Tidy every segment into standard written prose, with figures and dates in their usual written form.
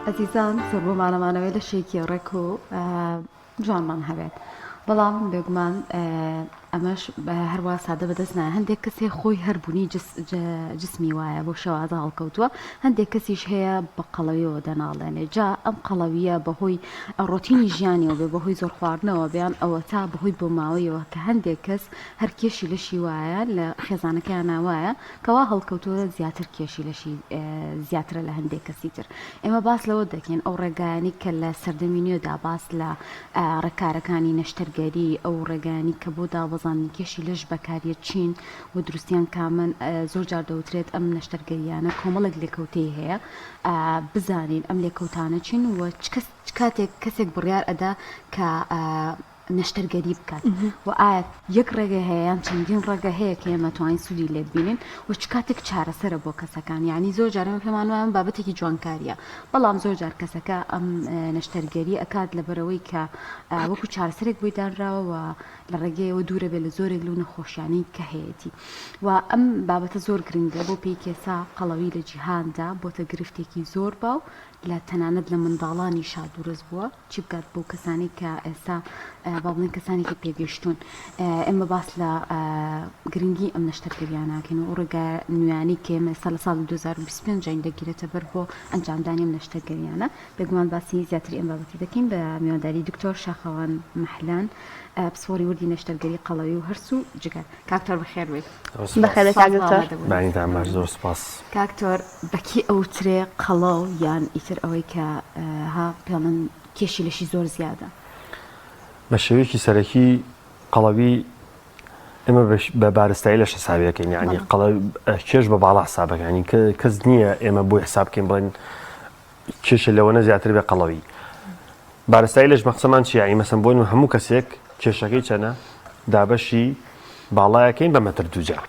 ئەزیزان زۆر بۆمانەمانەوەی لە شێکی ڕێک و جوانمان هەبێت بەڵام بێگومان ئەمەش هەروە سادە بەدەست نایە هەندێک کەسێ خۆی هەربوونی جسمی وایە بۆ شەوازە هەڵکەوتووە هەندێک کەسیش هەیە بە قەڵەویەوە دەناڵێنێ جا ئەم قەڵەویە بەهۆی ڕۆتینی ژیانیەوە بێ بەهۆی زۆر خواردنەوە بیان ئەوە تا بەهۆی بۆماوەیەوە کە هەندێک کەس هەر کێشی لەشی وایە لە خێزانەکەیان ناوایە کەوا هەڵکەوتووە زیاتر کێشی لەشی زیاترە لە هەندێک کەسی تر ئێمە باس لەوە دەکەین ئەو ڕێگایانی کە لە سەردەمی نوێدا باس لە ڕێکارەکانی نەشتەرگەری ئەو ڕێگانی کە بۆ دابەزانی کێشی لەش بەکاریە چین و دروستیان کامن زۆر جار دەوترێت ئەم نەشتەرگەریانە کۆمەڵێک لێکەوتەی هەیە بزانین ئەم لێکەوتانە چین و کاتێک کەسێک بڕیار ئەدا کە نەشتەرگەری بکات و ئایا یەک ڕێگە هەیە یان چەندین ڕێگە هەیە کە ئێمە توانین سوودی لێ ببینین و چ کاتێک چارەسەرە بۆ کەسەکان یعنی زۆر جار ئێمە پێمان وایە بابەتێکی جوانکاریە بەڵام زۆر جار کەسەکە ئەم نەشتەرگەری ئەکات لەبەرەوەی کە وەکو چارەسەرێک بۆی دانراوە و لە ڕێگەیەوە دوورە بێت لە زۆرێک لەو نەخۆشیانەی کە هەیەی و ئەم بابەتە زۆر گرنگە بۆ پێی کێسا قەڵەوی لە جیهاندا بۆتە گرفتێکی زۆر باو لە تەنانەت لە منداڵانی شادورست بووە چی بکات بۆ کەسانی کە ئێستا با بڵێن کەسانێکی پێگەشتون ئێمە باس لە گرنگی ئەم نەشتەرگەریاناکەین و ڕێگە نوێیانی کە ئێمە ئێستا لە ساڵ 2025 دەگیرێتە بەر بۆ ئەنجامدانی ئەم نەشتەرگەریانە بێگومان باسی زیاتر ئەم بابەتی دەکەین بە میوانداری دکتۆر شاخەوان مەحلان پسپۆری وردی نەشتەرگەری قەڵەوی و هەرسو جگەر کاکتۆر بەخێر بێت بەخێر کاکتۆر بانیتان زۆر سپاس کاکتۆر بەکی ئەوترێ قەڵەو یان ئیتر ئەوەی کە ها پێڵن کێشی لەشی زۆر زیادە بە شێوەیەکی سەرەکی قەڵەوی ئێمە بە بارستایی لەش حسابەکەین یعنی کێش بە باڵا حسابەکانی کەس نییە ئێمە بۆی حسابکەین بڵێن کێشە لەوەنە زیاتر بێ قەڵەوی بارستایی لەش مەقسەمان چی یعنی مەسەن بۆن هەموو کەسێک کێشەکەی چەنە دابەشی باڵایەکەین بە مەتر دووجا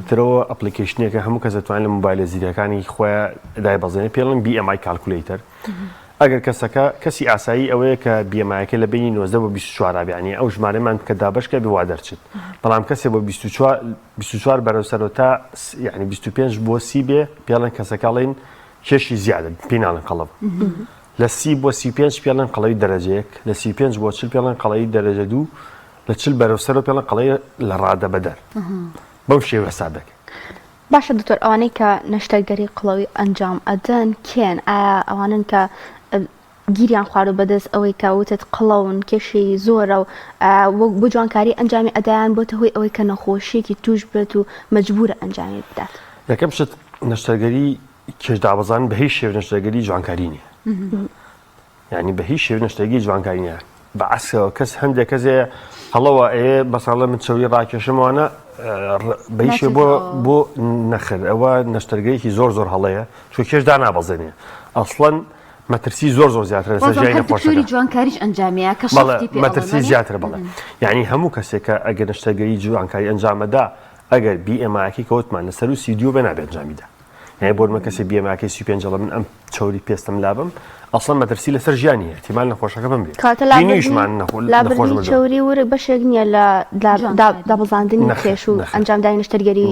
ترەوە ئەپلیکیشنێکە هەموو کەس دەتوانێت لە موبایلە زیرەکانی خۆیان دای بەزێنێ پێڵن BMI کالکولیتەر ئەگەر کەسەکە کەسی ئاسایی ئەوەیە کە BMI-یەکە لە بینی 90 بۆ 24 بیانی ئەو ژمارەمان کە دابشکە بوا دەرچێت بەڵام کەسێ بۆ 24 بەرەوسەر تا یعنی 25 بۆ 30 بێ پێڵن کەسەکەڵین کێشی زیادە پێناڵن قەڵەب لە 30 بۆ 35 پێڵن قەڵەوی دەرەجەیەک لە 35 بۆ 40 پێڵن قەڵەوی دەرەجە 2 لە 40 بەرەوسەر پێڵن قەڵەوی لە ڕادە بەدەر بەو شێوە حسابەکە باشە دکتۆر ئەوانەی کە نەشتەرگەری قڵەوی ئەنجام ئەدەن کێن ئایا ئەوانن کە گیریان خوارد بەدەست ئەوەی کەوتت قڵەون کێشی زۆرە و بۆ جوانکاری ئەنجامی ئەدایان بۆتە هۆی ئەوەی کە نەخۆشیێکی توش بێت و مەجبورە ئەنجامی بدات یەکەم شت نەشتەرگەری کێشدابەزان بە هیچ شێوە نەشتەرگەری جوانکاری نییە یعنی بە هیچ شێوە نەشتەرگەری جوانکاری نییە بە عەکسەوە کەس هەندێک کەسێ هەڵەوە مەساڵە من چەوری ڕاکێشمەوانە بەیشێ بۆ نەخر ئەوە نەشتەرگەیەکی زۆر هەڵەیە چۆ کێشدا نابەزێنێ ئەسڵەن مەترسی زۆر زیاتر لەسەر ژیانی نەخۆشەکە جوانکاریش ئەنجامیە کە مەترسی زیاتر بڵێ یعنی هەموو کەسێکە ئەگەر نەشتەرگەری جوانکاری ئەنجامەدا ئەگەر BMI-یەکی کەوتمان لەسەر و سیدیۆ بە نابێت ئەنجامیدا یعنی بۆ من کەسێ BMI-یەکی 35 من ئەم چۆری پێستم لابم ئەسڵەن مەترسی لەسەر ژیانی احتیمال نەخۆشەکە بم بێت لابردنی چۆری ورە بەشێک نییە لە دابەزاندنی کێش و ئەنجامدانی نەشتەرگەری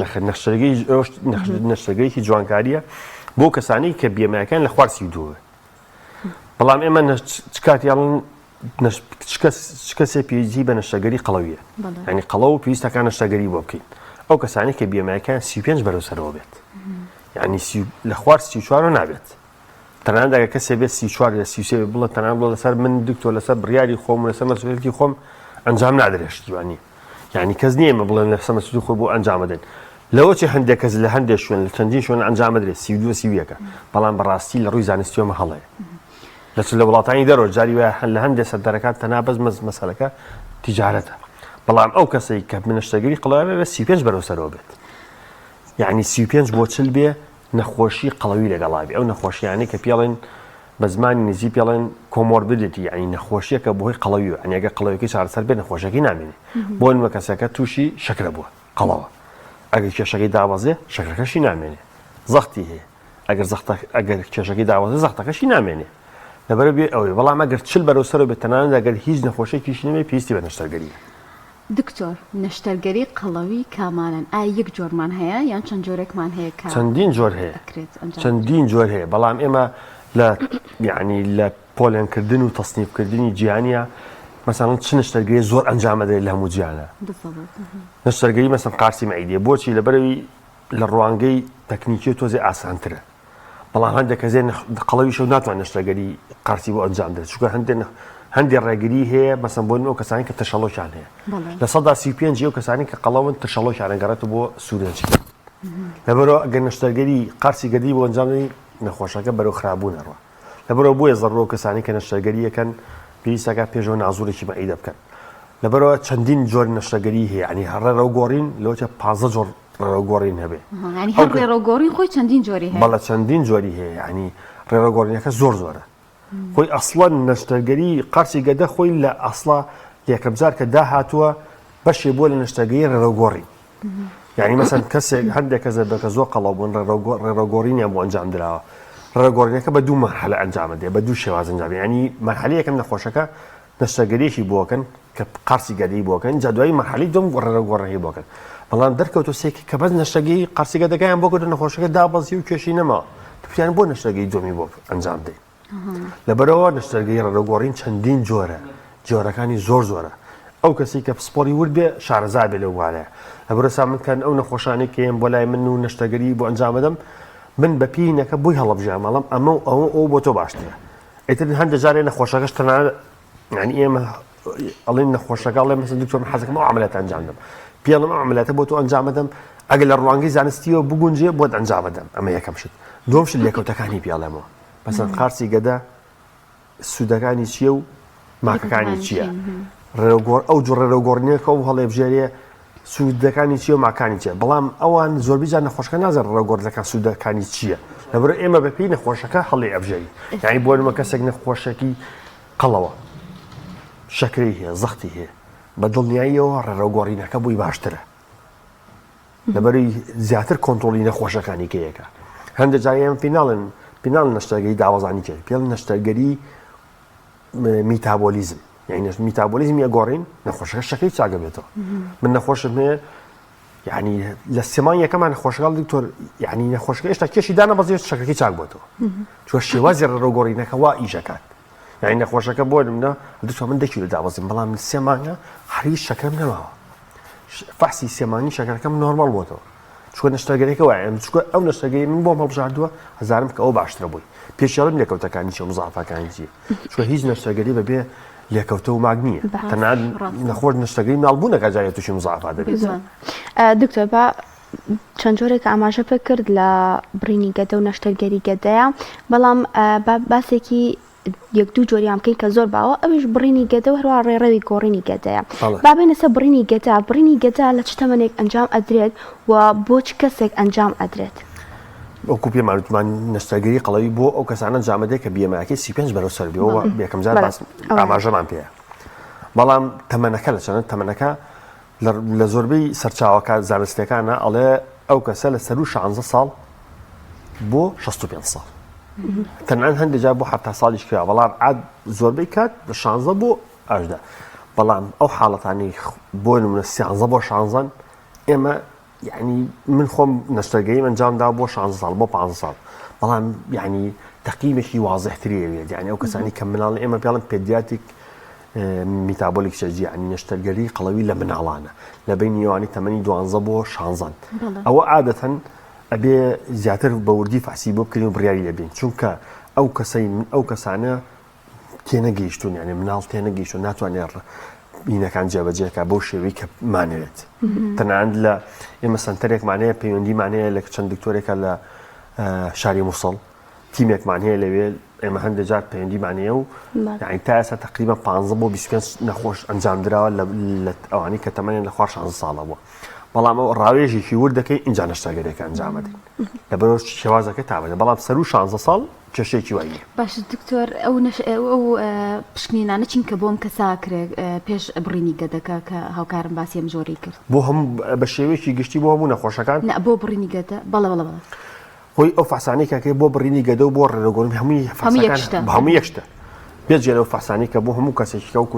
نەشتەرگەریی جوانکاریە بۆ کەسانی کە BMI-یەکان لە خوارد 32 بەڵام ئێمە کاتیاڵن کەسێ پێویستی بە نەشتەرگەری قەڵەویە ینی قەڵەو و پێویستەکان نەشتەرگەری بۆ بکەین ئەو کەسانی کە BMI-یەکان 35 بەرەوسەرەوە بێت یعنی لە خوارد 34 نابێت تەنانەت ئەگەر کەسێ بێت 34 لە 33 بڵێ تەنانەت بڵێ لەسەر من دکتۆر لەسەر بڕیاری خۆم و لەسەر مەسئولیەتی خۆم ئەنجام نادرێت شتوانی یعنی کەس نییە ئێمە بڵێن لەسەر مەسئولیەتی خۆی بۆ ئەنجام بدەین لەوە چه هەندێک کەس لە هەندێک شوێن لە چەندین شوێن ئەنجام بدرێت 32 31 بەڵام بەڕاستی لە ڕووی زانستیەوە هەڵەیە لە وڵاتانی دەرەوە جاری وایە لە هەندێک سەردەرەکان تەنها بەس مەسەلەکە تیجارەتە بەڵام ئەو کەسەی کە نەشتەرگەری قەڵەوی بە 35 بەرەوسەرەوە بێت یعنی 35 بۆ 40 بێ نەخۆشی قەڵەوی لەگەڵابی ئەو نەخۆشیانەی کە پێڵێن بە زمانی نزی پێڵێن کۆمۆربیدیتی یعنی نەخۆشیەکە بۆهۆی قەڵەویە ئەگە قەڵەوەیەکی چارەسەر بێ نەخۆشەکەی نامێنێ بۆ نمە کەسەکە تووشی شەکرە بووە قەڵەوە ئەگەر کێشەکەی دابەزێ شەکرەکەشی نامێنێ زەختی هەیە ئەگەر کێشەکەی داوازێ زەختەکەشی نامێنێ لەبەر بێ ئەوەی بەڵام ئەگەر 40 بەرەوسەر بێت تەنانەت ئەگەر هیچ نەخۆشیێکیش نەبێ پێویستی بە نەشتەرگەریە دکتۆر نەشتەرگەری قەڵەوی کامانن ئایا یەک جۆرمان هەیە یان چەند جۆرێکمان هەیە کە چەندین جۆر هەیە چەندین جۆر هەیە بەڵام ئێمە لا يعني لا بولين كردن وتصنيف كردني جيانيا مثلا نشتري زور انجام هذا اللي هم جيانا بالضبط نشتري مثلا قارسي معيديه بوشي لبروي للروانجي تكنيكي توزي اسانتره والله عندك زين قلوي شو ناتو نشتري قارسي بو انجام ده شو هندي الرجلي هي مثلا بقول كساني كتشلوش عنها لصدى سي بي ان جي كساني كقلاون تشلوش عن قرات بو سوريا لبرو اجن نشتري قارسي قدي بو انجام نخوشك برو خرابون رو لبرو بو يزرو كساني كنشتري كان بيساقا بيجون عزوري شي معيده بكن لبرو چندين جور نشتري هي يعني هر رو غورين لو 15 جور رو غورين هبه يعني هر رو غورين خوي چندين جوري هي والله چندين جوري هي يعني رو غورين زور زوره خوي اصلا نشتري قرسي قدا خوي لا اصلا ليكم زار كدا هاتوا باش يبول نشتري رو غورين يعني مثلا كسي عندك كذا بكزو قلبون رو غورين يا ابو انجام دلا رغورنيا كبدو مرحله انجام دي بدو شواز انجام يعني مرحله كم نخوشك نشتغلي شي بوكن كقرسي قدي بوكن جدوي مرحله دوم رغورني بوكن والله دركو سيك كبد نشتغي قرسي قدا كان بوكو نخوشك دا بزيو كشي نما يعني بو نشتغي دومي بوك انجام دي لبرو نشتغي رغورين چندين جوره كاني زور زوره او كسي كسبوري ولد شعر زابل وعلى لبرو سام كان او نخوشاني كيم بولاي منو نشتغلي بو انجام دم من بپینەکە بووی هەڵەبژێمەڵم ئەمە ئەو بۆ تۆ باشترە ئیتر هەندێک جارێ نەخۆشەکەش تەنانەت یعنی ئێمە ئەڵێن نەخۆشەکە ئەڵێ مەسەڵەن دکتۆر حەزەکەم ئەو عەمەلیات ئەنجام دەم پێڵم ئەو عەمەلیاتە بۆ تۆ ئەنجام بدەم ئەگەر لە ڕوانگەی زانستیەوە بگونجێ بۆت ئەنجام بدەم ئەمە یەکەم شت دووەم شت لێکەوتەکانی پێڵێمەوە مەسەڵەن قارچی گەدا سوودەکانی چییە و ماکەکانی چییە ئەو جوڕ ڕێڕەوگۆڕینەکە ئەو هەڵێبژێریە سوودەکانی چیە و ماکانی چیە بەڵام ئەوان زۆربەی جار نەخۆشەکە نازانن ڕێڕەوگۆڕینەکان سوودەکانی چییە لەبەرەوە ئێمە بەپێی نەخۆشەکە هەڵێ ئەبژێری یعنی بۆ نمە کەسێک نەخۆشەکی قەڵەوە شەکرەی هەیە زەختی هەیە بە دڵنیاییەوە ڕێڕەوگۆڕینەکە بووی باشترە لەبەرەوەی زیاتر کۆنتڕۆڵی نەخۆشەکانی کەیەکە هەندێک جار ئێمە پێناڵن نەشتەرگەری داوەزانی کرد پێڵ نەشتەرگەری میتابۆلیزم يعني ميتابوليزم يقارن نخوشك شكل تعجب بيته من نخوش من يعني للسمانية كمان نخوش قال دكتور يعني نخوش إيش تكيش دانا بزيد شكل كي تعجب بيته شو الشوازر الرجورين كوا إيجاكات يعني نخوشك بود منا دكتور من دكتور دعوة بلا من السمانية حريش شكل منه فحصي السمانية شكل كم نورمال بيته شو نشتغل كوا يعني شو أو نشتغل من بوم بجاردوا هزارم كأو بعشرة بوي بيشيلهم لك وتكاني شو مضاعفة كاني شو هيج نشتغل ببيع لێکەوتە و ماگنیە تەنانەت نەخۆش نشتەگەری ناڵبوونەکە جارێت تووشی مزعفا دەبێت دکتۆر بە چەند جۆرێک ئاماژە پێ کرد لە برینی گەدە و نەشتەرگەری گەدەیە بەڵام باسێکی یەک دوو جۆریان بکەین کە زۆر باوە ئەوش برینی گەدە و هەروە ڕێڕەوی گۆڕینی گەدەیە بابێنە سەر برینی گەدە لە چ تەمەنێک ئەنجام ئەدرێت و بۆ چ کەسێک ئەنجام ئەدرێت وەکو پێمانوتمان نەشتەرگەری قەڵەوی بۆ ئەو کەسانە جامەدەی کە بیەماکەی 35 بەرەو سەر بێەوە یەکەم جار باس ئاماژەمان پێەیە بەڵام تەمەنەکە لە چەند تەمەنەکە لە زۆربەی سەرچاوەکە زانستیەکانە ئەڵێ ئەو کەسە لە سەر و 16 ساڵ بۆ 65 ساڵ تەنانەت هەندێک جار بۆ 7 ساڵیش کرا بەڵام عاد زۆربەی کات لە 16 بۆ 18 بەڵام ئەو حاڵەتانی بۆ نمونە 13 بۆ 16 ئێمە يعني من خم نشتغل من جام دا بو 16 سال بو 15 سال والله يعني تقييم شيء واضح تري يعني او كساني كملان اما بيعلم بيدياتيك ميتابوليك شجي يعني نشتغلي قلوي لمن علانا لبين يعني 8 12 بو 16 او عاده ابي زياتر بوردي فحسيبو بكلمه بريالي لبين چونك او كسين او كسانه تينجيشتون يعني منال تينجيشتون ناتواني بینە کان جێبەجێکە بۆ شێوەی کە مانەوێت تەنانەت لە ئێمە سنتەرێک مانەیە پەیوەندیمان هەیە لە چەند دکتۆرێکە لە شاری مووسڵ تیمێکمان هەیە لەوێ ئێمە هەندێک جار پەیوەندیمان هەیە و یعنی تا ئێستا تقریبا 15 بۆ 25 نەخۆش ئەنجامدراوە لە ئەوانەی کە تەمەنیان لە خوار 16 ساڵە بووە بەڵام ئەو ڕاوێژێکی ور دەکەی ئینجا نەشتەرگەرێکە ئەنجام بدەین لەبەرەوە شێوازەکە تابێت بەڵام سەر و 16 ساڵ کێشەیەکی وایە باش دکتۆر ئەو پشکنینانە چین کە بۆم کەسا کرێ پێش بڕینی گەدەکە کە هاوکارم باسی ئەم جۆرەی کرد بۆ هەموو بە شێوەیەکی گشتی بۆ هەموو نەخۆشەکان بۆ بڕینی گەدە بەڵێ خۆی ئەو فەحسانەی کەکەی بۆ بڕینی گەدە و بۆ ڕێڕەگۆڕین هەمووی یەکشتە بێجگە لەو فەحسانەی کە بۆ هەموو کەسێکی کەوکو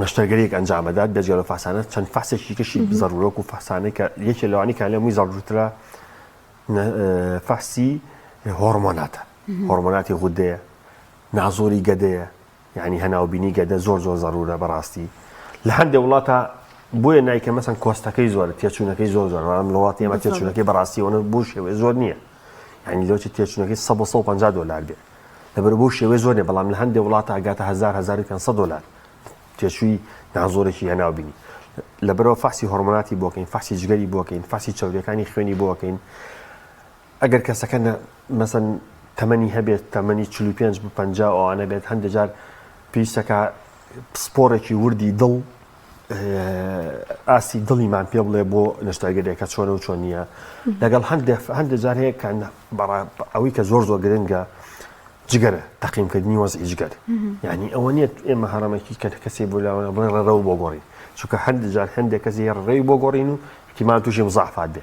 نەشتەرگەریەک ئەنجامەدات بێجگە لەو فەحسانە چەند فەحسێکی کەشی زەرورۆک و فەحسانەی کە یەکێ لەوانی کە لەمووی زەڕورترە فەحسی هۆرمۆناتە هۆرمۆناتی غودەیە نازۆری گەدەیە یعنی هەناوبینی گەدە زۆر زەرورە بەڕاستی لە هەندێک وڵاتە بۆیە نایکە مەسەن کۆستەکەی زۆرە تێچوونەکەی زۆر بەڵام لە وڵاتی ئێمە تێچوونەکەی بەڕاستیەوە بۆ شێوەیە زۆر نییە یعنی لەوچ تێچوونەکەی 150 دلار بێت لەبەر بۆ شێوەیە زۆر نیە بەڵام لە هەندێک وڵاتە ئەگاتە 1500 دلار تێچووی نازۆرێکی هەناوبینی لەبەرەوە فاسی هۆرمۆناتی بۆکەین فاسی جگەری بۆکەین فاسی چاودەکانی خوێنی بۆکەین ئەگەر کەسەکە مەسەن تەمەنی هەبێت تەمەنی 45 بە 50 ئەوانە بێت هەندێک جار پێویستەکە سپۆرێکی وردی دڵ ئاسی دڵیمان پێ بڵێ بۆ نەشتەرگەرێکە چۆنە و چۆن نییە لەگەڵ هەندێک جار هەیە کە ئەوەی کە زۆر گرنگە جگەرە تەقییمکردنی وەزئی جگەر یعنی ئەوە نیە ئێمە هەڕەمێکی کە کەسێ بۆ لاوە بڵێ ڕێ بۆ گۆڕی چونکە هەندێک جار هەندێک کەسی ڕێی بۆ گۆڕین و احتیمال تووشی مزاحفات بێ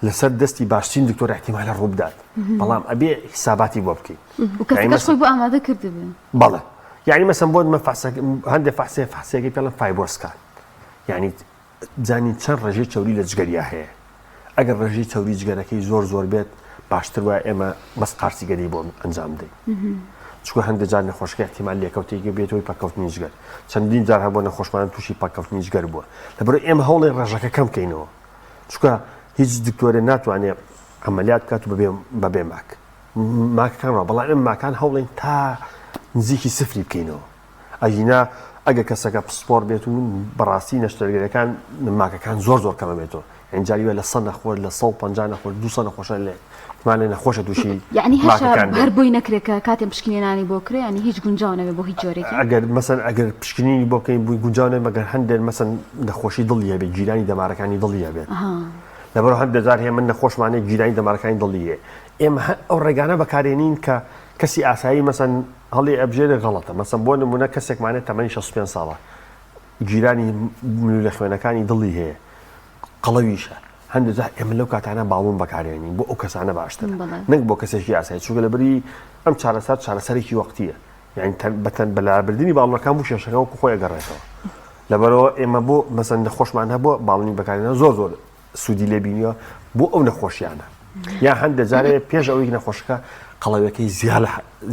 لەسەر دەستی باشترین دکتۆر احتیمالە ڕووبدات بەڵام ئەبێ حساباتی بۆ بکەیت و کەسەکەش خۆی بۆ ئامادە کردبێ بەڵێ یعنی مەسەن بۆ هەندێک فاسەیەکی پێڵم فایبۆرسکان یعنی بزانین چەند ڕێژەی چەوری لە جگەریا هەیە ئەگەر ڕێژەی چەوری جگەرەکەی زۆر بێت باشتر وایە ئێمە بەس قارسی گەری بۆ ئەنجام بدەین چونکە هەندێک جار نەخۆشیەکە احتیمال لێکەوتێکی بێتەوەی پاکەوتنی جگەر چەندین جار هەبوو نەخۆشمان تووشی پاکەوتنی جگەر بووە لەبەرەوەی ئێمە هەوڵی ڕێژەکە کەم بکەینەوە چونکە هیچ دکتۆرێ ناتوانێت ئەمەلیات بکات و بەبێ ماکەکانەوە بەڵام ئێمە ماکان هەوڵین تا نزیکی سفری بکەینەوە ئەژینا ئەگە کەسەکە پسپۆر بێت و بەڕاستی نەشتەرگەرەکان ماکەکان زۆر کەمە بێتەوە ئەنجاریوە لە 100 نەخۆر لە 150 نەخۆر 200 نەخۆشە لێ نەخۆشە دووشی یعنی هەر بۆی نەکرێت کە کاتێم پشکنێنانی بۆ کرێ ینی هیچ گونجاو نەبێت بۆ هیچ جۆرێکی ئەگەر مەسەن ئەگەر پشکنینی بۆ بکەین بووی گونجاو نەبێت مەگەر هەندێک مەسەن نەخۆشی دڵی هەبێت گیرانی دەمارەکانی دڵی هەبێت لەبەرەوە هەندێک جار هەیە من نەخۆشمانەیە گیرانی دەمارەکانی دڵی هەیە ئێمە ئەو ڕێگانە بەکارێنین کە کەسی ئاسایی مەسەن هەڵی ئەبژێرە غەڵەتە مەسەن بۆ نمونە کەسێکمانێت تەمەنی 65 ساڵە گیرانی لە خوێنەکانی دڵی هەیە قەڵەویشە هەندێک جار ئێمە لەو کاتانە باڵون بەکارێنین بۆ ئەو کەسانە باشتر نەک بۆ کەسێکی ئاسایی چونکە لەبەری ئەم چارەسەرێکی وەختیە یعنی بەتەن بەلابردنی باڵەکان بوو شێشەکە وەکو خۆی ئەگەڕێتەوە لەبەرەوە ئێمە بۆ مەسەن نەخۆشمان هەبووە باڵنی بەکارێنە زۆر سوودی لێبینیوە بۆ ئەو نەخۆشیانە یا هەندێک جارێ پێش ئەوەی نەخۆشەکە قەڵەوەکەی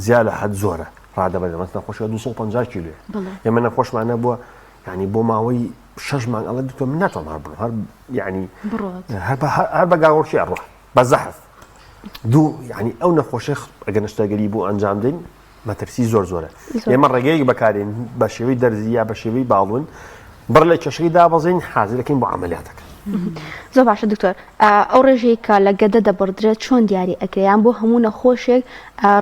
زیاد لە حەد زۆرە ڕادەبەرێت مەسەن نەخۆشیەکە 250 کیلۆیە ئێمە نەخۆشمانە بووە ینی بۆ ماوەی 6 مانگ ئەڵێ دکتۆر من ناتوانم هەر بڕۆم هەر یعنی هەر بە گاوەڕکی ئەڕۆ بە زەحف دوو یعنی ئەو نەخۆشی ئەگەر نەشتەرگەری بۆ ئەنجام دەین مەترسی زۆرە ئێمە ڕێگەیەک بەکارێن بە شێوەی دەرزی یا بە شێوەی باڵون بڕ لە کێشەی دابەزین حازرەکەین بۆ عەمەلیاتەکە زۆر باشە دکتۆر ئەو ڕێژەیە کە لە گەدە دەبڕدرێت چۆن دیاری ئەکریان بۆ هەموو نەخۆشێک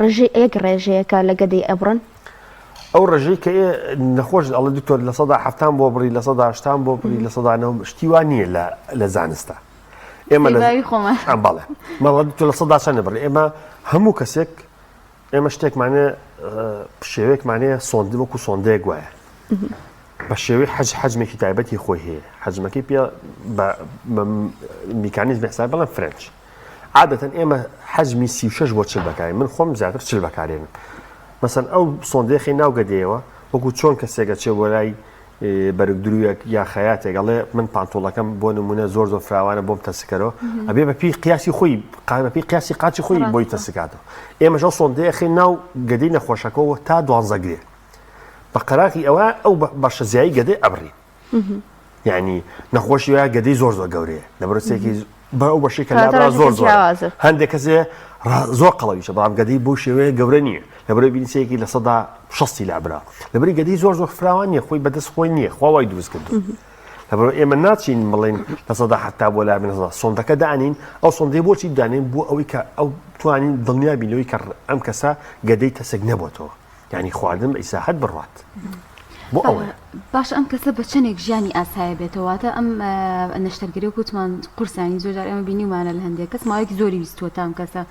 ڕێژەیەک ڕێژەیەکە لە گەدەی ئەبڕن ئەو ڕێژەی کە نەخۆش ئەڵێ دکتۆر لە 170 بۆ بڕی لە 180 بۆ بڕی لە 190 شتیوان نییە لە زانستە ئێمە بەڵێ مەڵە دکتۆر لە 100 چەند نەبڕی ئێمە هەموو کەسێک ئێمە شتێکمانێ شێوەیەکمانەیە سۆندی وەکو سۆندەیەک وایە بە شێوەی حەجمێکی تایبەتی خۆی هەیە حەجمەکەی پێ بە میکانیزمی حساب بڵێن فرنچ عادەتەن ئێمە حەجمی 36 بۆ 40 بەکارێن من خۆم زیاتر 40 بەکارێنم مەسەن ئەو سۆندەیەخی ناو گەدەیەوە وەکو چۆن کەسێکە چێ بۆ لای بەرگدرویەک یا خەیاتێک ئەڵێ من پانتۆڵەکەم بۆ نمونە زۆر فراوانە بۆم تەسکەرەوە ئەبێ بەپی قیاسی خۆی بەپی قیاسی قاچی خۆی بۆی تەسکاتەوە ئێمەش ئەو سۆندەیەخی ناو گەدەی نەخۆشەکەەوە تا 12 گرێ بە قەراقی ئەوە ئەو بەشەزیایی گەدەی ئەبڕی یعنی نەخۆشی وایە گەدەی زۆر گەورەیە لەبەرسێکی بە ئەو بەشی کە لابرا زۆر هەندێک کەسێ زۆر قەڵەویشە بەڵام گەدەی بۆ شێوەیە گەورە نییە لەبەرەوەی بینیسەیەکی لە 160 لابرا لەبەری گەدەی زۆر فراوان نییە خۆی بەدەست خۆی نییە خواوای دروست کردو لەبەرەوە ئێمە ناچین بڵێن لە 170 بۆ لابن سۆندەکە دانین ئەو سۆندەی بۆچی دانین بۆ ئەوەی کە ئەو توانین دڵنیا بینەوەی کە ئەم کەسە گەدەی تەسک نەبووەوە یعنی خواردن بە ئیساحەت بڕوات بۆ ئەوە باش ئەم کەسە بە چەندێک ژیانی ئاسایە بێتەوەتە ئەم نەشتەرگەری وتمان قورسانی زۆرجار ئێمە بینیمانە لە هەندێک کەس ماوەیەکی زۆری ویستوە تا ئەم کەسە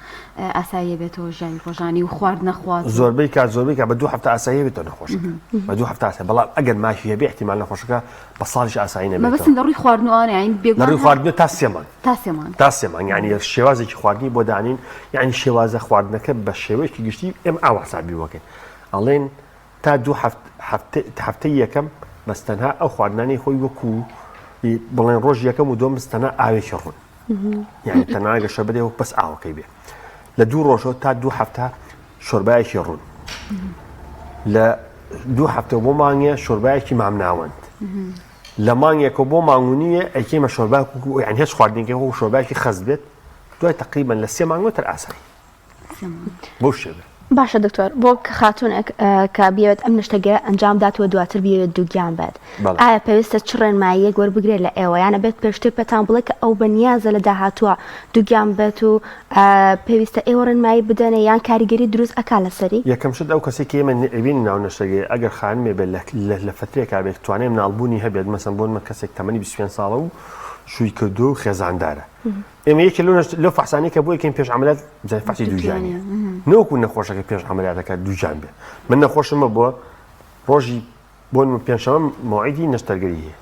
ئاساییە بێتەوە ژیانی ڕۆژانی و خوارد نەخوات زۆربەی کە بە 2 هەفتە ئاساییە بێتەوە نەخۆشەکە بە 2 هەفتە ئاساییە بەڵام ئەگەر ماشی هەبێ احتیمال نەخۆشەکە بە ساڵیش ئاسایی نەبێتەوە مەبەستن لە ڕووی خواردنەوەیە یعنی لە ڕووی خواردنەوە تا 3 مانگ یعنی شێوازێکی خواردنی بۆ دانین یعنی شێوازە خواردنەکە بە شێوەیەکی گشتی ئێمە ئاواسابی وەکەین ئەڵێن تا 2 هەفتەی یەکەم بەستەنها ئەو خواردنانی خۆی وەکو بڵێن ڕۆژ یەکەم و دۆم بستەنە ئاوێکی ڕوون یعنی تەنها گەشە بدێ و بەس ئاوەکەی بێ لە 2 ڕۆژەوە تا 2 هەفتە شۆربایەکی ڕوون لە 2 هەفتە بۆ مانگێ شۆربایەکی مام ناوەند لە مانگێکە بۆ مانگونیە ئەیکەمە شۆربای یان هێچ خواردنێکی و شۆربایەکی خەز بێت دوای تقریبا لە 3 مانگەوەتر ئاسایی بۆ شێوێ. باشە دکتۆر بۆ کە خاتونێک کە بێت ئەم نیشتەگەرە ئەنجام داتوە دواتر بێت دووگیان بێت ئایا پێویستە چ ڕێنماییەک وەربگرێت لە ئێوە یانە بێت پێشتر پێتان بڵێ کە ئەو بەنیازە لە داهاتووە دووگیان بێت و پێویستە ئێوە ڕێنمایی بدەنێ یان کاریگەری دروست ئەکا لەسەری یەکەم شت ئەو کەسێکی ئێمە ئەبینی ناو نەشتەگەی ئەگەر خانمێ بێت لە فترێکا بێت توانێ مناڵبوونی هەبێت مەسەن بۆ کەسێک تەمەنی 25 ساڵە و شووی کردو و خێزاندارە ئێمە یەکێ لەو فەحسانەی کە بۆ یەکەم پێش عەمەلیات فەحسی دووجانیە نەوەکو نەخۆشەکە پێش عەمەلیاتەکە دووجان بێت من نەخۆشمە بۆ ڕۆژی بۆ پێنجشەمە مۆعیدی نەشتەرگەری هەیە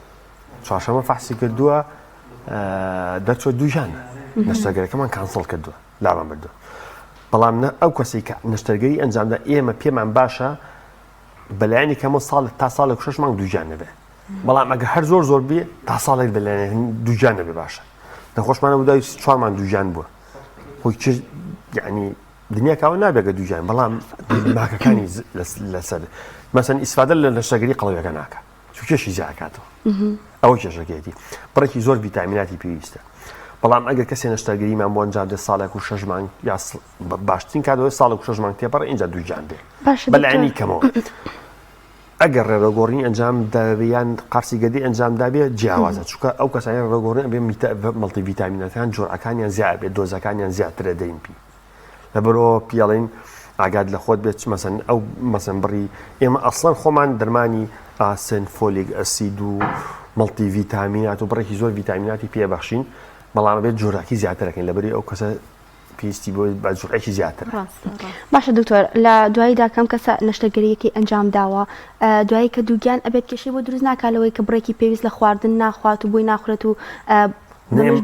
چوارشەمە فەحسی کردووە دەرچۆ دووجانە نەشتەرگەریەکەمان کانسڵ کردووە لاوان بردووە بەڵام ئەو کەسێک کە نەشتەرگەری ئەنجامدا ئێمە پێمان باشە بەلایەنی کەمە ساڵ تا ساڵێک 6 مانگ دووجان نەبێت بەڵام ئەگە هەر زۆر بێ تا ساڵێک بەلایەن دووجان نەبێ باشە نەخۆشمانە بودای 4 مانگ دووجان بووە خۆی یعنی دنیا کاوە نابێگە دووجان بەڵام ماکەکانی لەسەر مەسەن ئیسفادە لە نەشتەرگەری قەڵەویەکە ناکە چون کێشی زیادکاتەوە ئەوە کێشەکەیەتی بڕێکی زۆر ڤیتامیناتی پێویستە بەڵام ئەگەر کەسێ نەشتەرگەریمان بۆ ئەنجام دێت ساڵێک و 6 مانگ یا باشترین کاتەوەی ساڵێک و 6 مانگ تێپەڕ اینجا دووجان بێ بەلایەنی کەمەوە ئەگەر ڕێڕەگۆڕینی ئەنجام دەبیان قارسی گەدی ئەنجام دابێت جیاوازە چونکە ئەو کەسانی ڕێگۆڕین ئەبێ مەڵتی ڤیتامینەکان جۆرەکانیان زیاد بێت دۆزەکانیان زیاترە دەیمپی لەبەرەوە پیاڵین ئاگاد لە خۆت بێت مەسەن ئەو مەسەن بڕی ئێمە ئەسڵەن خۆمان دەرمانی ئاسن فۆلیک ئەسید و مەڵتی ڤیتامینات و بڕێکی زۆر ڤیتامیناتی پێبەخشین بەڵام بێت جۆراکی زیاترەکەین لەبەری ئەو کەسە پێویستی بۆ جۆرێکی زیاتر باشە دکتۆر لە دواییدا کەم کەسە نەشتەرگەریەکی ئەنجام داوە دوایی کە دووگیان ئەبێت کێشەی بۆ دروست ناکالەوەی کە بڕێکی پێویست لە خواردن ناخوات و بۆی ناخورێت و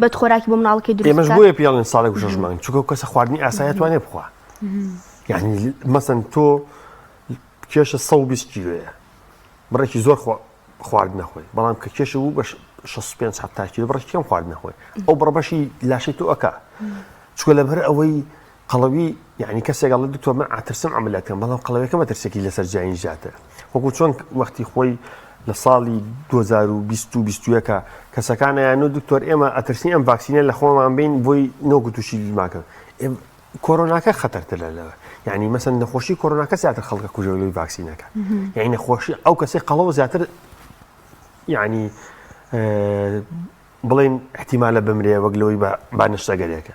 بەت خۆراکی بۆ مناڵەکەی دروست ئێمەش بۆیە پیاڵێن ساڵێک و 6 مانگ چونکە کەسە خواردنی ئاسایی توانێت بخوا یعنی مەسەن تۆ کێشە 120 کیلۆیە بڕێکی زۆر خواردن نەخۆی بەڵام کە کێشە بوو بە 65-70 کیلۆ بڕێکی کەم خواردن نەخۆی ئەو بڕبەشی لاشەی تۆ ئەکا چکە لەبەر ئەوەی قەڵەوی یعنی کەسێک لە دکتۆر من ئاترسم عەمەلیاتەکەم بەڵام قەڵەویەکە مەترسێکی لەسەر جیانی زیاتر وەکو چۆن وەختی خۆی لە ساڵی 2020 کەسەکانیان دکتۆر ئێمە ئەترسین ئەم ڤاکسینە لە خۆمان بین بۆی نۆگوت و تووشی ماکەن کۆرۆناکە خەتەرتر لەوە یعنی مەسەن نەخۆشی کۆرۆناکە زیاتر خەڵکە کوژەوەی ڤاکسینەکە یعنی نەخۆشی ئەو کەسەی قەڵەوە زیاتر یعنی بڵێن احتیمالە بمرێ وەک لەوەی با نەشتەگەرێکە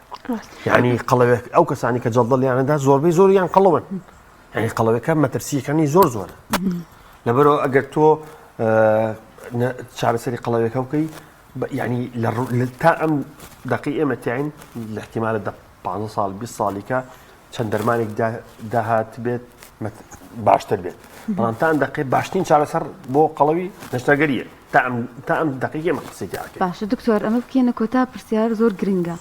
یعنی قەڵەوێک ئەو کەسانی کە جەڵدەڵیانەدا زۆربەی زۆریان قەڵەون یعنی قەڵەوەکە مەترسیەکانی زۆرە لەبەرەوە ئەگەر تۆ چارەسەری قەڵەوێکە بکەی یعنی تا ئەم دەقی ئێمە تاین لە احتیمالە 15 ساڵ 20 ساڵیکە چەند دەرمانێک داهات بێت باشتر بێت بەڵام تا ئەم دەقی باشترین چارەسەر بۆ قەڵەوی نەشتەگەریە تا ئەم دقیقە ئێمە قسەی ئاکەین باشە دکتۆر ئەمە بکەینە کۆتا پرسیار زۆر گرنگە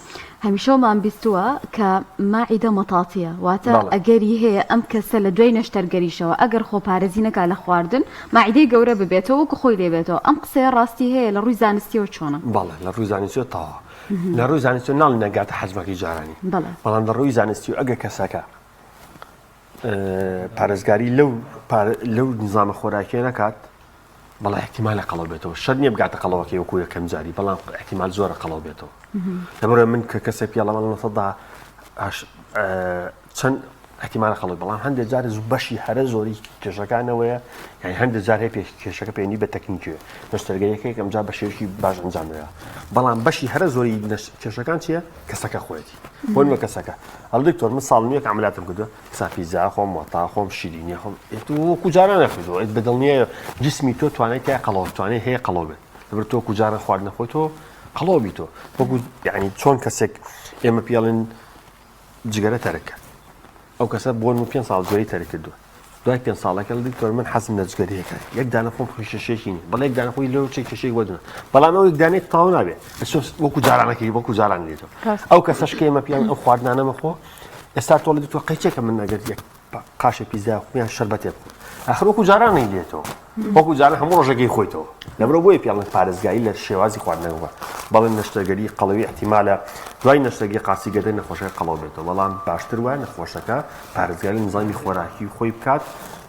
هەمیشەوەمان بیستووە کە ماعیدە مەتاتیە واتە ئەگەری هەیە ئەم کەسە لە دوای نەشتەرگەریشەوە ئەگەر خۆپارێزی نەکا لە خواردن ماعیدەی گەورە ببێتەوە وەکو خۆی لێبێتەوە ئەم قسەیە ڕاستی هەیە لە ڕووی زانستیەوە چۆنە بەڵێ لە ڕووی زانستیەوە تاوا لە ڕووی زانستیەوە ناڵ نەگاتە حەجمەکەی جارانی بەڵام لە ڕووی زانستی و ئەگەر کەسەکە پارێزگاری لەو نظامە خۆراکیە نەکات بەڵام احتیمالە قەڵەو بێتەوە شەر نییە بگاتە قەڵەوەکەی وەکو یەکەم جاری بەڵام احتیمال زۆرە قەڵەو بێتەوە لەبەرەوە من کە کەسێک پیاڵەمە لە سەدا چەند احتیمالە قەڵەو بەڵام هەندێک جار بەشی هەرە زۆری کێشەکانەوەیە یعنی هەندێک جار هەیە کێشەکە پێێنی بە تەکنیکیە نەشتەرگەریەکەی ئەم جار بە شێوەیەکی باش ئەنجامەوە بەڵام بەشی هەرە زۆری کێشەکان چییە کەسەکە خۆیەتی بۆ نوە کەسەکە هەڵ دکتۆر من ساڵ نیەک عەمەلیاتم کردووە ساپیزا خۆم وەتا خۆم شیرینی خۆم وەکو جاران نەخوێتەوە بەدڵنیایە جسمی تۆ توانێت تا قەڵەو توانێت هەیە قەڵەو بێت لەبەر تۆ کوجارە خواردن نەخۆیتەوە قەڵەو بیتەوە وەکو یعنی چۆن کەسێک ئێمە پیاڵێن جگەرە تەرکە ئەو کەسە بۆ 5 ساڵ جگەری تەرک کردووە دوای 5 ساڵەکە لە دکتۆر من حەزم لە جگەرەیەکە یەک دانە خۆم کێشەیەکی نیە بەڵام یەک دانە خۆی لەو کێشەیەک وەدنە بەڵام ئەو یەک دانەی تاو نابێت وەکو جارانەکەی وەکو جاران دێتەوە ئەو کەسەش کە ئێمە پیان ئەو خواردنانەمە خۆ ئێستا تۆ لە دکتۆر قەیچێکە من ئەگەر یەک قاشە پیزا خویان شەربەتێ بخۆ ئاخر وەکو جارانەی دێتەوە وەکو جاران هەموو ڕۆژەکەی خۆیتەوە لەبرە بۆیە پێڵن پارێزگایی لە شێوازی خواردنەوە بەڵێن نەشتەگەری قەڵەوی احتیمالە دوای نەشتەگەری قاسیگەدە نەخۆشەکە قەڵەو بێتەوە بەڵام باشتر وایە نەخۆشەکە پارێزگای نظامی خۆراکی خۆی بکات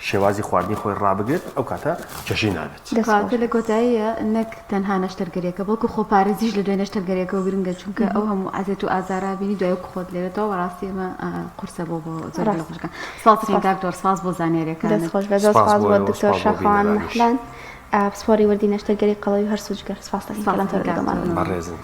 شێوازی خواردنی خۆی ڕابگرێت ئەو کاتە کێشەی نابێت. کاتە لە کۆتاییە نەک تەنها نەشتەرگەریەکە بەڵکو خۆپارێزیش لە دوای نەشتەرگەریەکەەوە گرنگە چونکە ئەو هەموو ئازێت و ئازارا بینی دوای خۆت لێرێتەوە وەڕاستی ئەمە قورسە بۆ زۆر لەخۆشەکان سپاسەکەین داکتۆر سپاس بۆ زانیاریەکان دەستخۆش بە زۆر سپاس بۆ دکتۆر شەخوان مەحلان پسپۆری وەردی نەشتەرگەری قەڵەوی هەرسوودجگەر سپاس دەکەین کەلام تۆر لەگەڵمان بەڕێزن.